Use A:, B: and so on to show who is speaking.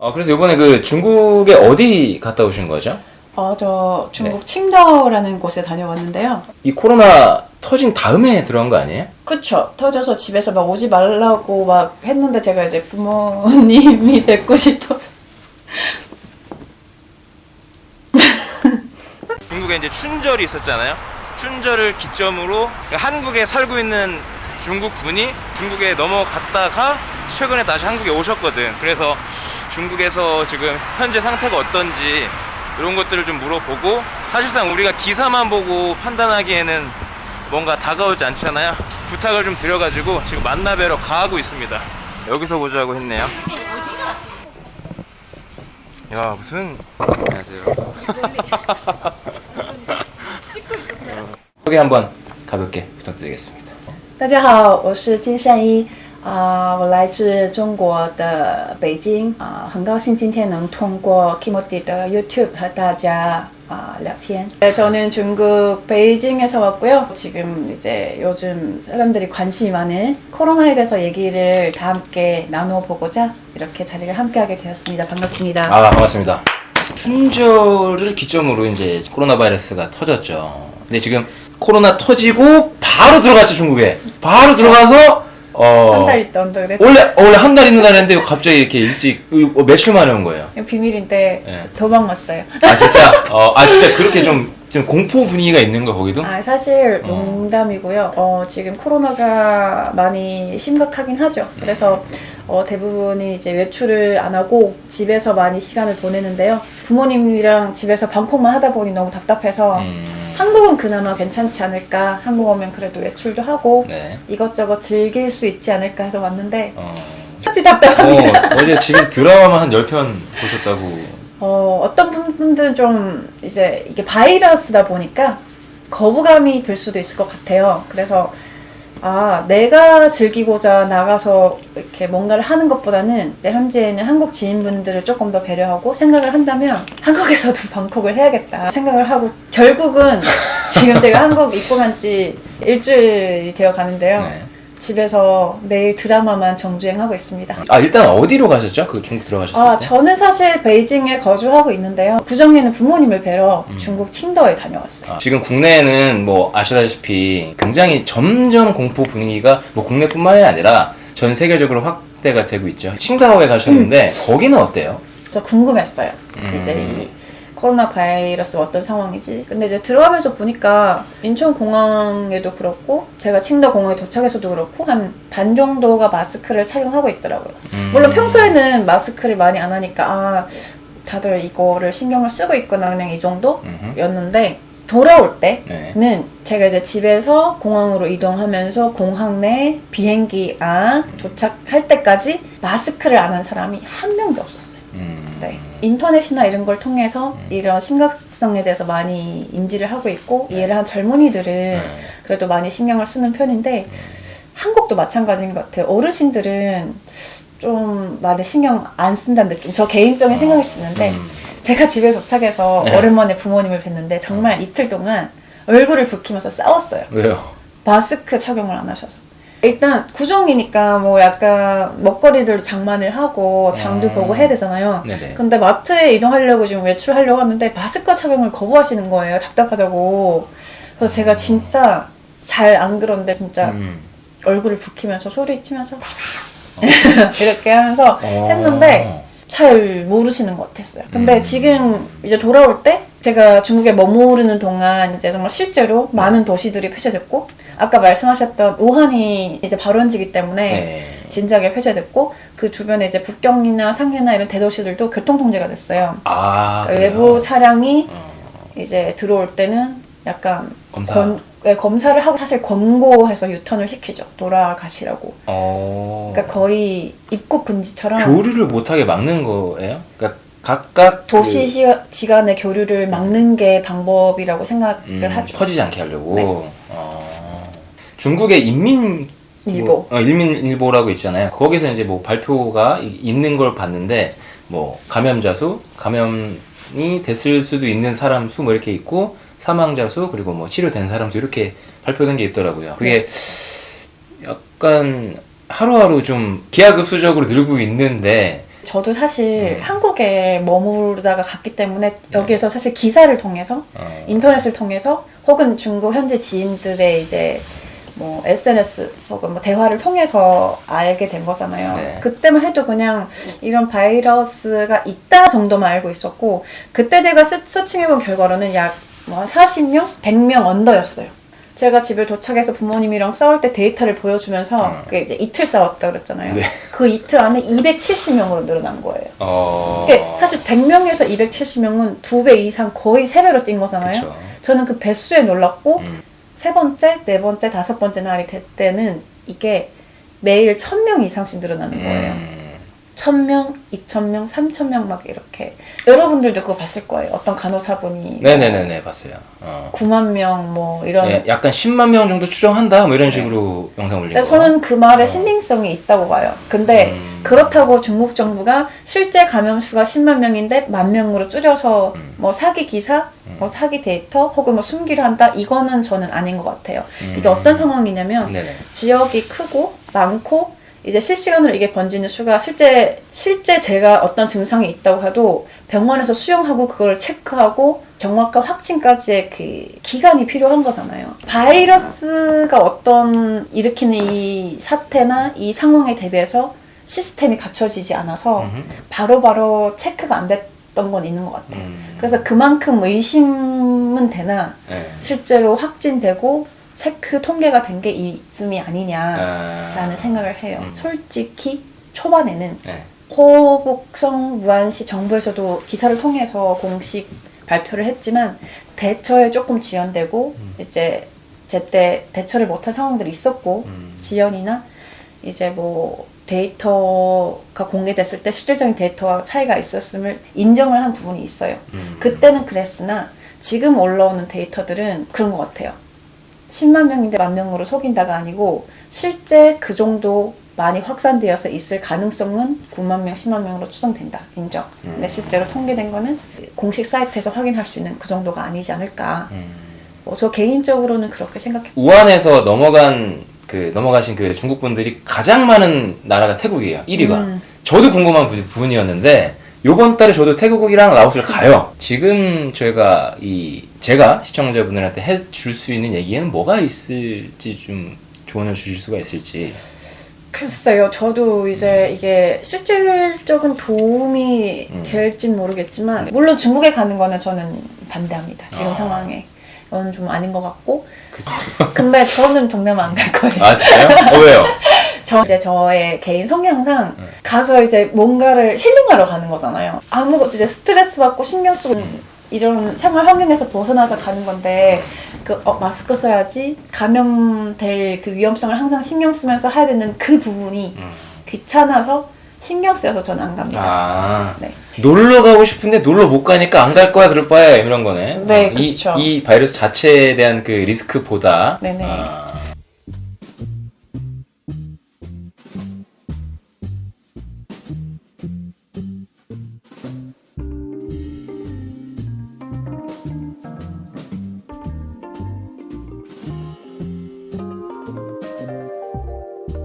A: 그래서 이번에 그 중국에 어디 갔다 오신 거죠?
B: 저 중국 칭다오라는 곳에 다녀왔는데요.
A: 이 코로나 터진 다음에 들어간 거 아니에요?
B: 그쵸. 터져서 집에서 막 오지 말라고 막 했는데 제가 이제 부모님이 뵙고 싶어서.
A: 중국에 이제 춘절이 있었잖아요. 춘절을 기점으로 한국에 살고 있는 중국 분이 중국에 넘어갔다가 최근에 다시 한국에 오셨거든. 그래서 중국에서 지금 현재 상태가 어떤지 이런 것들을 좀 물어보고, 사실상 우리가 기사만 보고 판단하기에는 뭔가 다가오지 않잖아요. 부탁을 좀 드려가지고 지금 만나 뵈러 가고 있습니다. 여기서 보자고 했네요. 야, 무슨... 안녕하세요. 소개 한번 가볍게 부탁드리겠습니다.
B: 大家好，我是金善一，我来自中国的北京，很高兴今天能通过 Kimoti 的 YouTube 和大家聊天。 저는 중국 베이징에서 왔고요. 지금 이제 요즘 사람들이 관심이 많은 코로나에 대해서 얘기를 다 함께 나누어 보고자 이렇게 자리를 함께하게 되었습니다. 반갑습니다.
A: 반갑습니다. 춘절을 기점으로 이제 코로나 바이러스가 터졌죠. 근데 지금 코로나 터지고 바로 들어갔죠, 중국에. 바로 들어가서
B: 한 달 있던 그랬죠.
A: 원래 한 달 있는 날인데 갑자기 이렇게 일찍 며칠 만에 온 거예요.
B: 비밀인데
A: 네.
B: 도망갔어요.
A: 진짜? 진짜 그렇게 좀 공포 분위기가 있는 거 거기도?
B: 사실 농담이고요. 지금 코로나가 많이 심각하긴 하죠. 그래서 대부분이 이제 외출을 안 하고 집에서 많이 시간을 보내는데요. 부모님이랑 집에서 방콕만 하다 보니 너무 답답해서 한국은 그나마 괜찮지 않을까. 한국 오면 그래도 외출도 하고
A: 네.
B: 이것저것 즐길 수 있지 않을까 해서 왔는데 아주 답답합니다.
A: 어제 집에서 드라마만 한 10편 보셨다고.
B: 어떤 분들은 좀 이제 이게 바이러스다 보니까 거부감이 들 수도 있을 것 같아요. 그래서 내가 즐기고자 나가서 이렇게 뭔가를 하는 것보다는 현재는 한국 지인분들을 조금 더 배려하고 생각을 한다면 한국에서도 방콕을 해야겠다 생각을 하고, 결국은 지금 제가 한국 입국한 지 일주일이 되어 가는데요.
A: 네.
B: 집에서 매일 드라마만 정주행하고 있습니다.
A: 일단 어디로 가셨죠? 그 중국 들어가셨을 때?
B: 저는 사실 베이징에 거주하고 있는데요. 구정에는 부모님을 뵈러 중국 칭다오에 다녀왔어요.
A: 지금 국내에는 뭐 아시다시피 굉장히 점점 공포 분위기가 뭐 국내뿐만이 아니라 전 세계적으로 확대가 되고 있죠. 칭다오에 가셨는데 거기는 어때요?
B: 저 궁금했어요. 이제 이 코로나 바이러스가 어떤 상황이지. 근데 이제 들어가면서 보니까 인천공항에도 그렇고 제가 칭다오 공항에 도착해서도 그렇고 한 반 정도가 마스크를 착용하고 있더라고요. 물론 평소에는 마스크를 많이 안 하니까 다들 이거를 신경을 쓰고 있구나 그냥 이 정도였는데, 돌아올 때는 제가 이제 집에서 공항으로 이동하면서 공항 내 비행기 안 도착할 때까지 마스크를 안 한 사람이 한 명도 없었어요. 네. 인터넷이나 이런 걸 통해서 이런 심각성에 대해서 많이 인지를 하고 있고 이해를 한 젊은이들은 그래도 많이 신경을 쓰는 편인데 한국도 마찬가지인 것 같아요. 어르신들은 좀 많이 신경 안 쓴다는 느낌. 저 개인적인 생각일 수 있는데 제가 집에 도착해서 오랜만에 부모님을 뵀는데 정말 이틀 동안 얼굴을 붉히면서 싸웠어요.
A: 왜요?
B: 마스크 착용을 안 하셔서. 일단 구정이니까 뭐 약간 먹거리들 장만을 하고 장도 보고 해야 되잖아요.
A: 네네.
B: 근데 마트에 이동하려고 지금 외출하려고 하는데 마스크 착용을 거부하시는 거예요. 답답하다고. 그래서 제가 진짜 잘 안 그런데 진짜 얼굴을 붉히면서 소리치면서 이렇게 하면서 했는데 잘 모르시는 것 같았어요. 근데 지금 이제 돌아올 때 제가 중국에 머무르는 동안 이제 정말 실제로 많은 도시들이 폐쇄됐고, 아까 말씀하셨던 우한이 이제 발원지기 때문에 진작에 폐쇄됐고, 그 주변에 이제 북경이나 상해나 이런 대도시들도 교통 통제가 됐어요. 그러니까 외부 차량이 이제 들어올 때는 약간 검사를 하고 사실 권고해서 유턴을 시키죠. 돌아가시라고. 그러니까 거의 입국 금지처럼
A: 교류를 못하게 막는 거예요? 그러니까 각각
B: 도시지간의 교류를 막는 게 방법이라고 생각을 하죠.
A: 퍼지지 않게 하려고.
B: 네.
A: 중국의 인민일보.
B: 일보.
A: 인민일보라고 있잖아요. 거기서 이제 뭐 발표가 있는 걸 봤는데 뭐 감염자 수, 감염이 됐을 수도 있는 사람 수 뭐 이렇게 있고, 사망자 수, 그리고 뭐 치료된 사람 수 이렇게 발표된 게 있더라고요. 그게 약간 하루하루 좀 기하급수적으로 늘고 있는데
B: 저도 사실 한국에 머무르다가 갔기 때문에 여기에서 사실 기사를 통해서 인터넷을 통해서 혹은 중국 현지 지인들의 이제 뭐 SNS 혹은 뭐 대화를 통해서 알게 된 거잖아요.
C: 네.
B: 그때만 해도 그냥 이런 바이러스가 있다 정도만 알고 있었고 그때 제가 서칭해본 결과로는 약 뭐 40명? 100명 언더였어요. 제가 집에 도착해서 부모님이랑 싸울 때 데이터를 보여주면서 그게 이제 이틀 싸웠다 그랬잖아요.
C: 네.
B: 그 이틀 안에 270명으로 늘어난 거예요. 그게 사실 100명에서 270명은 2배 이상 거의 3배로 뛴 거잖아요.
C: 그쵸.
B: 저는 그 배수에 놀랐고 세 번째, 네 번째, 다섯 번째 날이 될 때는 이게 매일 1000명 이상씩 늘어나는 거예요. 1000명, 2000명, 3000명 막 이렇게. 여러분들도 그거 봤을 거예요. 어떤 간호사분이
C: 네네네네 봤어요.
B: 9만 명 뭐 이런.
C: 예, 약간 10만 명 정도 추정한다 뭐 이런 식으로 영상 올린 거.
B: 근데 저는 그 말에 신빙성이 있다고 봐요. 근데 그렇다고 중국 정부가 실제 감염 수가 10만 명인데 10,000명으로 줄여서 뭐 사기 기사, 뭐 사기 데이터 혹은 뭐 숨기를 한다 이거는 저는 아닌 것 같아요. 이게 어떤 상황이냐면
C: 네네.
B: 지역이 크고 많고 이제 실시간으로 이게 번지는 수가 실제 제가 어떤 증상이 있다고 해도 병원에서 수용하고 그걸 체크하고 정확한 확진까지의 그 기간이 필요한 거잖아요. 바이러스가 어떤 일으키는 이 사태나 이 상황에 대비해서 시스템이 갖춰지지 않아서 바로바로 체크가 안 됐던 건 있는 것 같아요. 그래서 그만큼 의심은 되나
C: 네.
B: 실제로 확진되고 체크 통계가 된 게 이쯤이 아니냐라는 생각을 해요. 솔직히 초반에는
C: 네.
B: 호북성 무안시 정부에서도 기사를 통해서 공식 발표를 했지만 대처에 조금 지연되고 이제 제때 대처를 못한 상황들이 있었고 지연이나 이제 뭐 데이터가 공개됐을 때 실질적인 데이터와 차이가 있었음을 인정을 한 부분이 있어요. 그때는 그랬으나 지금 올라오는 데이터들은 그런 것 같아요. 10만 명인데 10,000명으로 속인다가 아니고 실제 그 정도 많이 확산되어서 있을 가능성은 9만 명, 10만 명으로 추정된다. 인정. 근데 실제로 통계된 거는 공식 사이트에서 확인할 수 있는 그 정도가 아니지 않을까. 저 개인적으로는 그렇게 생각해요.
C: 우한에서 넘어가신 그 중국 분들이 가장 많은 나라가 태국이에요. 1위가. 저도 궁금한 부분이었는데 요번 달에 저도 태국이랑 라오스를 가요. 지금 제가 시청자분들한테 해줄 수 있는 얘기에는 뭐가 있을지 좀 조언을 주실 수가 있을지.
B: 글쎄요. 저도 이제 이게 실질적인 도움이 될진 모르겠지만 물론 중국에 가는 거는 저는 반대합니다. 지금 상황에. 이건 좀 아닌 것 같고 근데 저는 동남아 안 갈 거예요.
C: 아 진짜요? 왜요?
B: 저의 개인 성향상 가서 이제 뭔가를 힐링하러 가는 거잖아요. 아무것도 이제 스트레스 받고 신경 쓰고 이런 생활 환경에서 벗어나서 가는 건데 마스크 써야지 감염될 그 위험성을 항상 신경 쓰면서 해야 되는 그 부분이 귀찮아서 신경 쓰여서 저는 안 갑니다. 네.
C: 놀러 가고 싶은데 놀러 못 가니까 안 갈 거야 그럴 바에 이런 거네.
B: 네, 그렇죠.
C: 이 바이러스 자체에 대한 그 리스크보다
B: 네네.